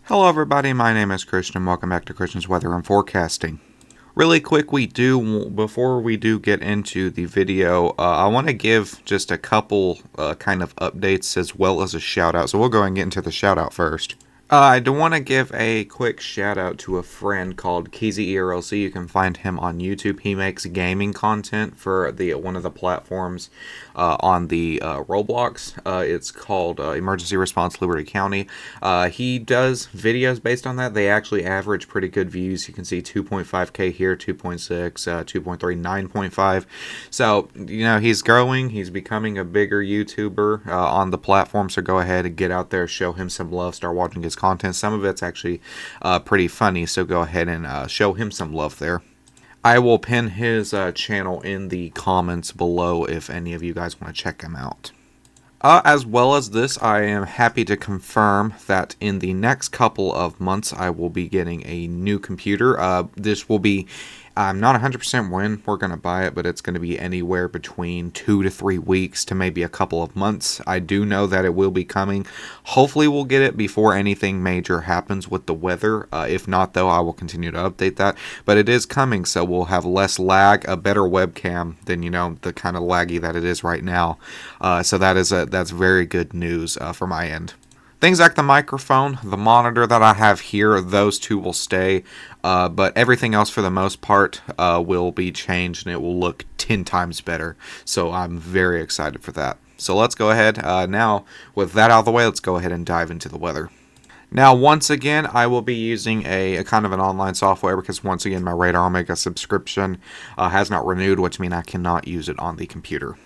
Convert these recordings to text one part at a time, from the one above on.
Hello everybody, my name is Christian. Welcome back to Christian's Weather and Forecasting. Really quick, before we do get into the video, I want to give just a couple kind of updates as well as a shout out. So we'll go ahead and get into the shout out first. I do want to give a quick shout out to a friend called Keezy ERLC. You can find him on YouTube. He makes gaming content for one of the platforms on the Roblox. It's called Emergency Response Liberty County. He does videos based on that. They actually average pretty good views. You can see 2.5K here, 2.6, 2.3, 9.5. So, he's growing. He's becoming a bigger YouTuber on the platform. So go ahead and get out there, show him some love, start watching his content. Some of it's actually pretty funny, so go ahead and show him some love there. I will pin his channel in the comments below if any of you guys want to check him out. As well as this, I am happy to confirm that in the next couple of months I will be getting a new computer. This will be, I'm not 100% when we're going to buy it, but it's going to be anywhere between 2 to 3 weeks to maybe a couple of months. I do know that it will be coming. Hopefully we'll get it before anything major happens with the weather. If not, though, I will continue to update that. But it is coming, so we'll have less lag, a better webcam than, the kind of laggy that it is right now. So that's very good news for my end. Things like the microphone, the monitor that I have here, those two will stay, but everything else for the most part will be changed and it will look 10 times better. So I'm very excited for that. So let's go ahead now, with that out of the way, let's go ahead and dive into the weather. Now, once again, I will be using a kind of an online software because, once again, my Radar Omega subscription has not renewed, which means I cannot use it on the computer.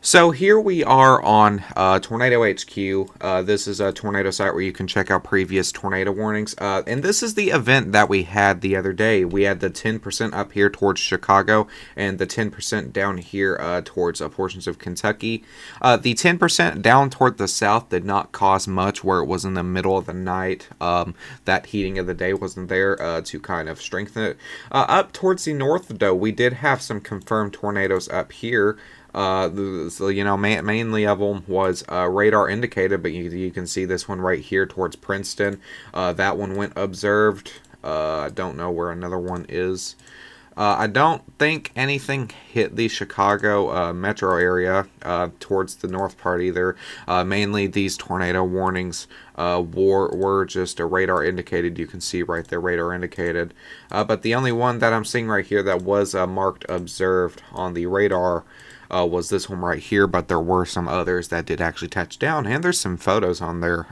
So here we are on Tornado HQ. This is a tornado site where you can check out previous tornado warnings. And this is the event that we had the other day. We had the 10% up here towards Chicago and the 10% down here towards portions of Kentucky. The 10% down toward the south did not cause much where it was in the middle of the night. That heating of the day wasn't there to kind of strengthen it. Up towards the north, though, we did have some confirmed tornadoes up here. Mainly of them was radar indicated, but you can see this one right here towards Princeton. That one went observed. I don't know where another one is. I don't think anything hit the Chicago metro area towards the north part either. Mainly these tornado warnings were just a radar indicated. You can see right there, radar indicated. But the only one that I'm seeing right here that was marked observed on the radar was this one right here, but there were some others that did actually touch down, and there's some photos on there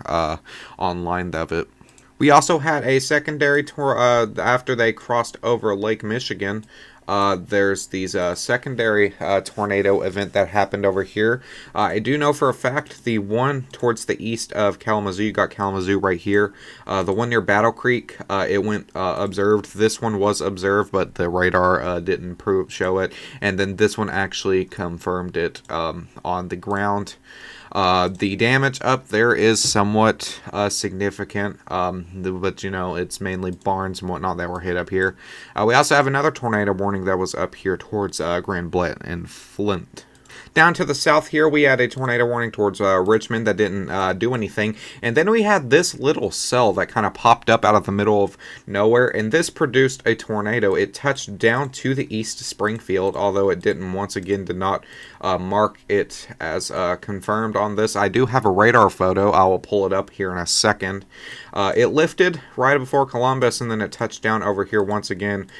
online of it. We also had a secondary tour after they crossed over Lake Michigan. There's these secondary tornado event that happened over here. I do know for a fact the one towards the east of Kalamazoo, you got Kalamazoo right here. The one near Battle Creek, it went observed. This one was observed, but the radar didn't show it. And then this one actually confirmed it on the ground. The damage up there is somewhat significant, but it's mainly barns and whatnot that were hit up here. We also have another tornado warning that was up here towards Grand Blanc and Flint. Down to the south here, we had a tornado warning towards Richmond that didn't do anything. And then we had this little cell that kind of popped up out of the middle of nowhere. And this produced a tornado. It touched down to the east of Springfield, although it did not mark it as confirmed on this. I do have a radar photo. I will pull it up here in a second. It lifted right before Columbus, and then it touched down over here once again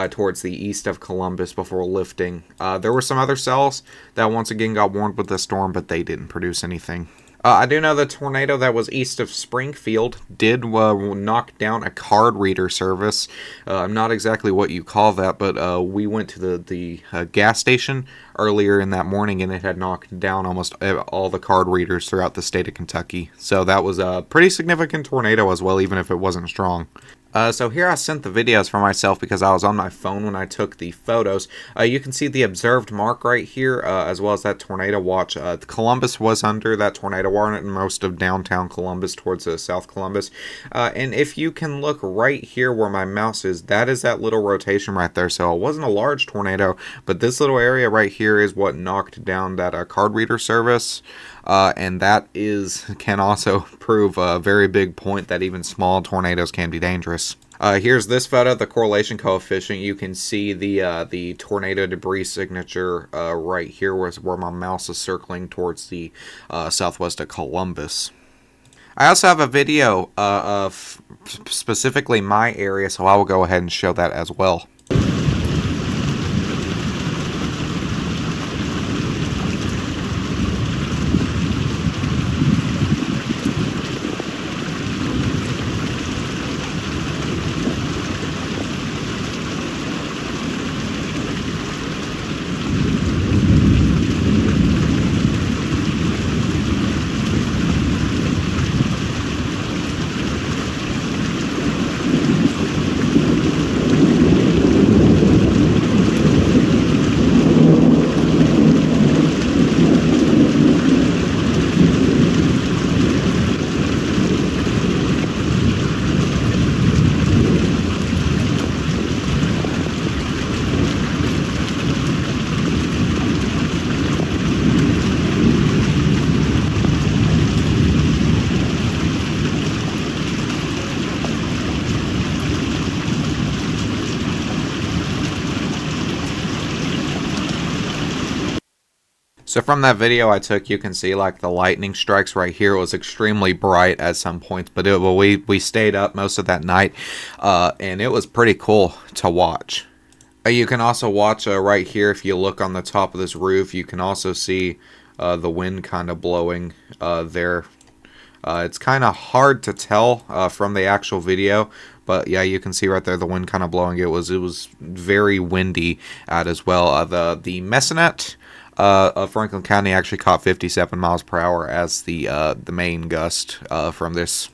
towards the east of Columbus before lifting. There were some other cells that once again got warned with the storm, but they didn't produce anything. I do know the tornado that was east of Springfield did knock down a card reader service. Not exactly what you call that, but we went to the gas station earlier in that morning, and it had knocked down almost all the card readers throughout the state of Kentucky. So that was a pretty significant tornado as well, even if it wasn't strong. So here I sent the videos for myself because I was on my phone when I took the photos. You can see the observed mark right here, as well as that tornado watch. Columbus was under that tornado warning, most of downtown Columbus towards South Columbus. And if you can look right here where my mouse is, that is that little rotation right there. So it wasn't a large tornado, but this little area right here here is what knocked down that card reader service. And that can also prove a very big point that even small tornadoes can be dangerous. Here's this photo, the correlation coefficient. You can see the tornado debris signature right here where my mouse is circling towards the southwest of Columbus. I also have a video of specifically my area, so I will go ahead and show that as well. So from that video I took, you can see like the lightning strikes right here. It was extremely bright at some points, but we stayed up most of that night, and it was pretty cool to watch. You can also watch right here, if you look on the top of this roof, you can also see the wind kind of blowing there. It's kind of hard to tell from the actual video, but yeah, you can see right there the wind kind of blowing. It was very windy out as well. The Messenet of Franklin County actually caught 57 miles per hour as the main gust from this.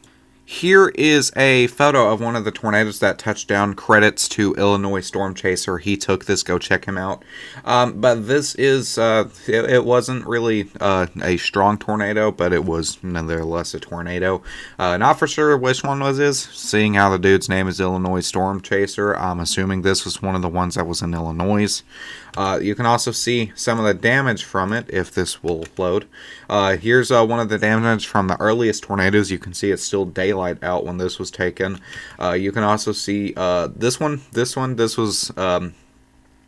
Here is a photo of one of the tornadoes that touched down. Credits to Illinois Storm Chaser. He took this. Go check him out. But this is, it wasn't really a strong tornado, but it was nonetheless a tornado. Not for sure which one was his. Seeing how the dude's name is Illinois Storm Chaser, I'm assuming this was one of the ones that was in Illinois. You can also see some of the damage from it, if this will load. Here's one of the damage from the earliest tornadoes. You can see it's still daylight out when this was taken. You can also see this one. This was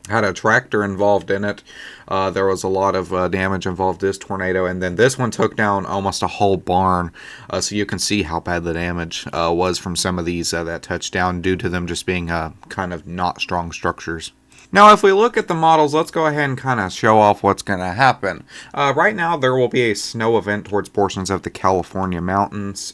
had a tractor involved in it. There was a lot of damage involved this tornado, and then this one took down almost a whole barn. So you can see how bad the damage was from some of these that touched down due to them just being kind of not strong structures. Now, if we look at the models, let's go ahead and kind of show off what's going to happen. Right now, there will be a snow event towards portions of the California mountains,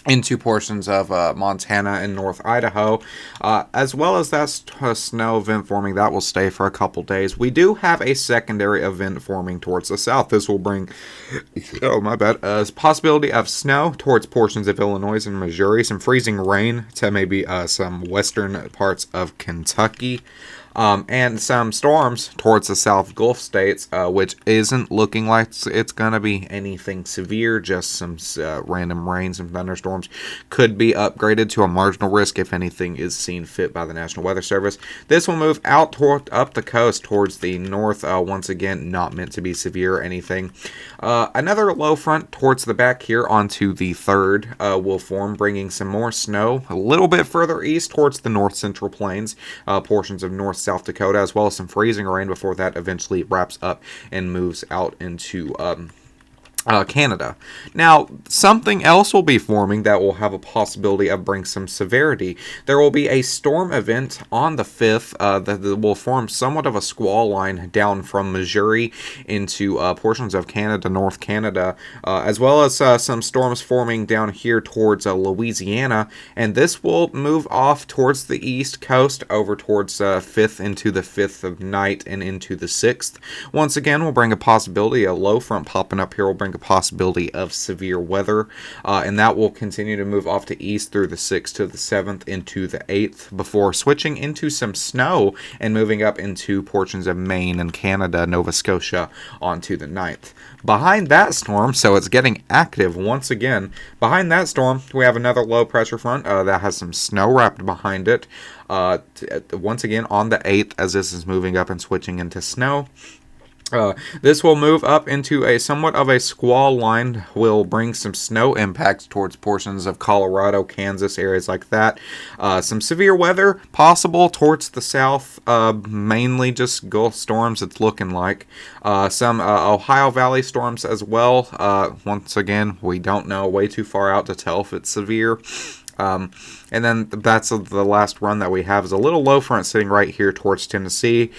into portions of Montana and North Idaho, as well as that snow event forming that will stay for a couple days. We do have a secondary event forming towards the south. This will bring, possibility of snow towards portions of Illinois and Missouri, some freezing rain to maybe some western parts of Kentucky. And some storms towards the South Gulf states, which isn't looking like it's going to be anything severe, just some random rain, some thunderstorms. Could be upgraded to a marginal risk if anything is seen fit by the National Weather Service. This will move out up the coast towards the north, once again, not meant to be severe or anything. Another low front towards the back here onto the 3rd will form, bringing some more snow a little bit further east towards the north central plains, portions of north South Dakota, as well as some freezing rain before that eventually wraps up and moves out into Canada. Now, something else will be forming that will have a possibility of bringing some severity. There will be a storm event on the 5th that will form somewhat of a squall line down from Missouri into portions of Canada, North Canada, as well as some storms forming down here towards Louisiana, and this will move off towards the east coast over towards 5th into the 5th of night and into the 6th. Once again, we'll bring a possibility, a low front popping up here will bring a possibility of severe weather, and that will continue to move off to east through the 6th to the 7th into the 8th before switching into some snow and moving up into portions of Maine and Canada, Nova Scotia onto the 9th. Behind that storm, so it's getting active once again, behind that storm we have another low pressure front that has some snow wrapped behind it, once again on the 8th as this is moving up and switching into snow. This will move up into a somewhat of a squall line, will bring some snow impacts towards portions of Colorado, Kansas, areas like that. Some severe weather possible towards the south, mainly just Gulf storms, it's looking like. Some Ohio Valley storms as well. Once again, we don't know, way too far out to tell if it's severe. And then that's the last run that we have is a little low front sitting right here towards Tennessee.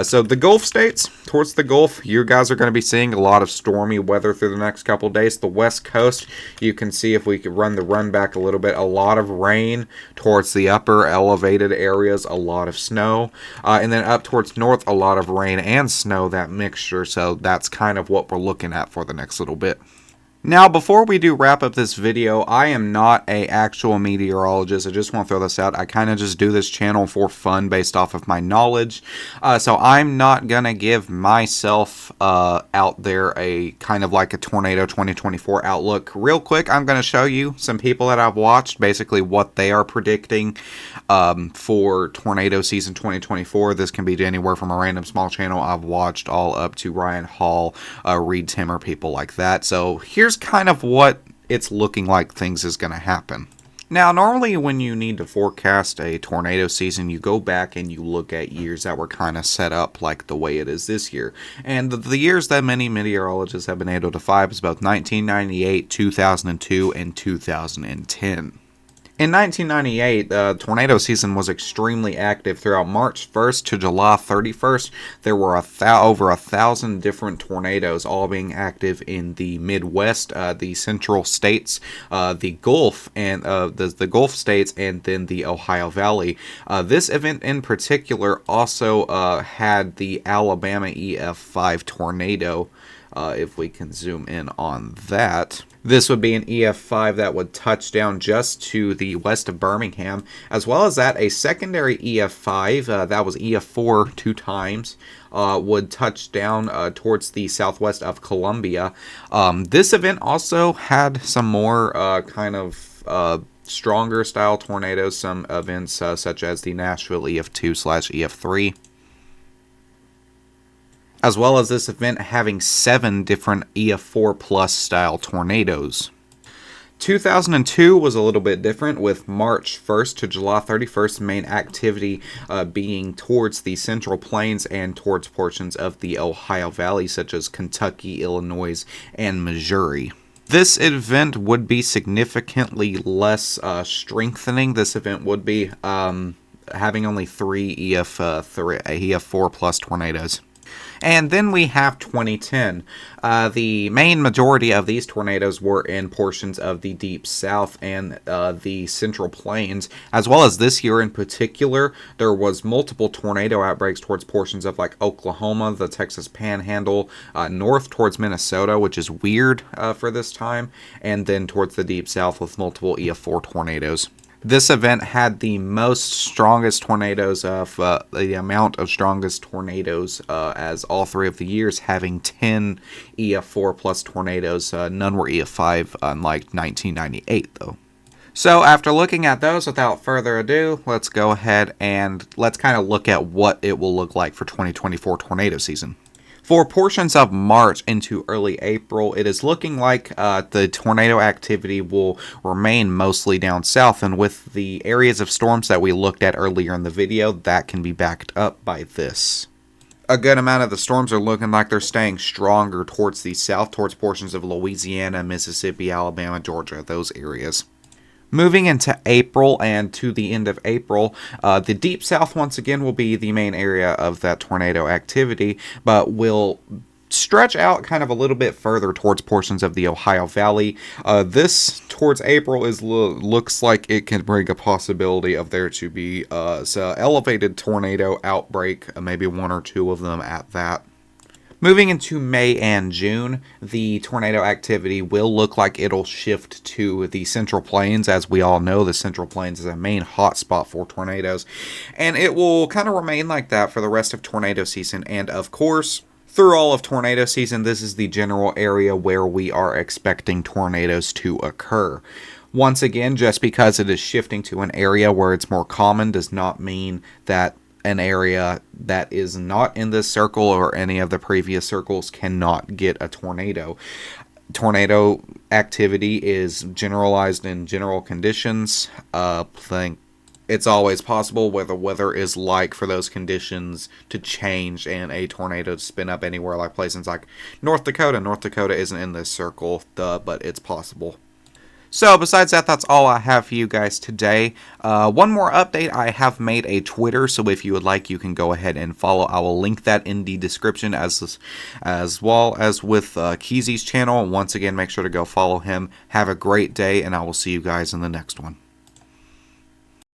So the Gulf states, towards the Gulf, you guys are going to be seeing a lot of stormy weather through the next couple days. The West Coast, you can see if we could run the run back a little bit, a lot of rain towards the upper elevated areas, a lot of snow. And then up towards north, a lot of rain and snow, that mixture. So that's kind of what we're looking at for the next little bit. Now, before we do wrap up this video, I am not an actual meteorologist. I just want to throw this out. I kind of just do this channel for fun based off of my knowledge. So I'm not going to give myself out there a kind of like a tornado 2024 outlook. Real quick, I'm going to show you some people that I've watched, basically what they are predicting for tornado season 2024. This can be anywhere from a random small channel I've watched all up to Ryan Hall, Reed Timmer, people like that. So here's kind of what it's looking like things is going to happen. Now, normally when you need to forecast a tornado season, you go back and you look at years that were kind of set up like the way it is this year. And the years that many meteorologists have been able to find is both 1998, 2002, and 2010. In 1998, the tornado season was extremely active. Throughout March 1st to July 31st, there were over 1,000 different tornadoes, all being active in the Midwest, the central states, the Gulf, and the Gulf states, and then the Ohio Valley. This event in particular also had the Alabama EF5 tornado. If we can zoom in on that. This would be an EF5 that would touch down just to the west of Birmingham, as well as that a secondary EF5, that was EF4 two times, would touch down towards the southwest of Columbia. This event also had some more kind of stronger style tornadoes, some events such as the Nashville EF2/EF3. As well as this event having 7 different EF4 plus style tornadoes. 2002 was a little bit different, with March 1st to July 31st main activity being towards the Central Plains and towards portions of the Ohio Valley, such as Kentucky, Illinois, and Missouri. This event would be significantly less strengthening. This event would be having only 3 EF4 plus tornadoes. And then we have 2010. The main majority of these tornadoes were in portions of the Deep South and the Central Plains, as well as this year in particular. There was multiple tornado outbreaks towards portions of like Oklahoma, the Texas Panhandle, north towards Minnesota, which is weird for this time, and then towards the Deep South with multiple EF4 tornadoes. This event had the strongest tornadoes of the amount of strongest tornadoes as all 3 of the years, having 10 EF4 plus tornadoes. None were EF5, unlike 1998 though. So after looking at those, without further ado, let's go ahead and let's kind of look at what it will look like for 2024 tornado season. For portions of March into early April, it is looking like the tornado activity will remain mostly down south, and with the areas of storms that we looked at earlier in the video, that can be backed up by this. A good amount of the storms are looking like they're staying stronger towards the south, towards portions of Louisiana, Mississippi, Alabama, Georgia, those areas. Moving into April and to the end of April, the Deep South once again will be the main area of that tornado activity, but will stretch out kind of a little bit further towards portions of the Ohio Valley. This towards April looks like it can bring a possibility of there to be an elevated tornado outbreak, maybe 1 or 2 of them at that. Moving into May and June, the tornado activity will look like it'll shift to the Central Plains. As we all know, the Central Plains is a main hotspot for tornadoes, and it will kind of remain like that for the rest of tornado season. And of course, through all of tornado season, this is the general area where we are expecting tornadoes to occur. Once again, just because it is shifting to an area where it's more common does not mean that an area that is not in this circle or any of the previous circles cannot get a tornado. Tornado activity is generalized in general conditions. Think it's always possible where the weather is like for those conditions to change and a tornado to spin up anywhere, like places like North Dakota. North Dakota isn't in this circle, but it's possible. So besides that, that's all I have for you guys today. One more update, I have made a Twitter, so if you would like, you can go ahead and follow. I will link that in the description as well as with Keezy's channel. Once again, make sure to go follow him. Have a great day, and I will see you guys in the next one.